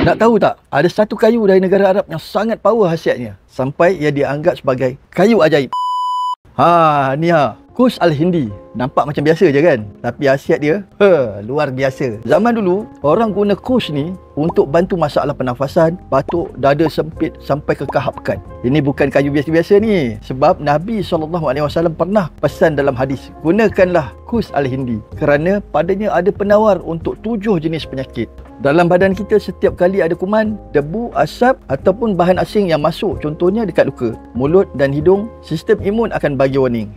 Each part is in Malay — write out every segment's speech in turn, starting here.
Nak tahu tak, ada satu kayu dari negara Arab yang sangat power khasiatnya sampai ia dianggap sebagai kayu ajaib. Ni Kush Al-Hindi. Nampak macam biasa je kan? Tapi khasiat dia, luar biasa. Zaman dulu, orang guna Kush ni untuk bantu masalah pernafasan, batuk, dada sempit sampai ke kahak pekan. Ini bukan kayu biasa-biasa ni. Sebab Nabi SAW pernah pesan dalam hadis, gunakanlah Kush Al-Hindi kerana padanya ada penawar untuk 7 jenis penyakit. Dalam badan kita setiap kali ada kuman, debu, asap ataupun bahan asing yang masuk, contohnya dekat luka, mulut dan hidung, sistem imun akan bagi warning.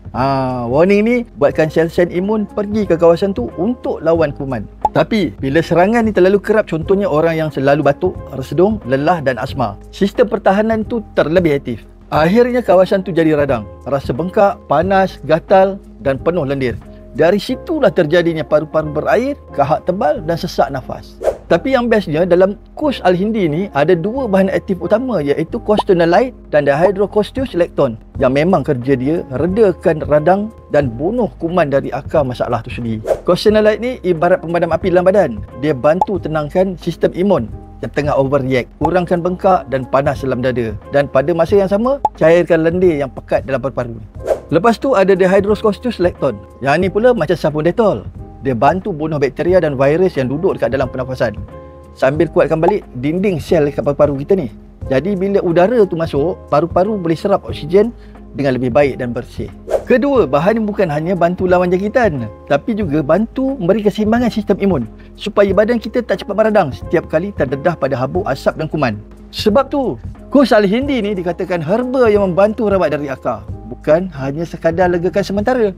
Warning ni buatkan sel-sel imun pergi ke kawasan tu untuk lawan kuman. Tapi bila serangan ni terlalu kerap, contohnya orang yang selalu batuk, resedung, lelah dan asma, sistem pertahanan tu terlebih aktif. Akhirnya kawasan tu jadi radang, rasa bengkak, panas, gatal dan penuh lendir. Dari situlah terjadinya paru-paru berair, kahak tebal dan sesak nafas. Tapi yang bestnya, dalam Kush Al-Hindi ni ada 2 bahan aktif utama, iaitu Cousteau-nolite dan dihydrocorticoselectone, yang memang kerja dia redakan radang dan bunuh kuman dari akar masalah tu sendiri. Cousteau-nolite ni ibarat pemadam api dalam badan. Dia bantu tenangkan sistem imun yang tengah overreact, kurangkan bengkak dan panas dalam dada, dan pada masa yang sama cairkan lendir yang pekat dalam paru-paru. Lepas tu ada dihydrocorticoselectone. Yang ni pula macam sabun Dettol. Dia bantu bunuh bakteria dan virus yang duduk dekat dalam pernafasan, sambil kuatkan balik dinding sel dekat paru-paru kita ni. Jadi bila udara tu masuk, paru-paru boleh serap oksigen dengan lebih baik dan bersih. Kedua, bahan ni bukan hanya bantu lawan jangkitan, tapi juga bantu memberi keseimbangan sistem imun supaya badan kita tak cepat meradang setiap kali terdedah pada habuk asap dan kuman. Sebab tu, Kush Al-Hindi ni dikatakan herba yang membantu rawat dari akar, bukan hanya sekadar legakan sementara.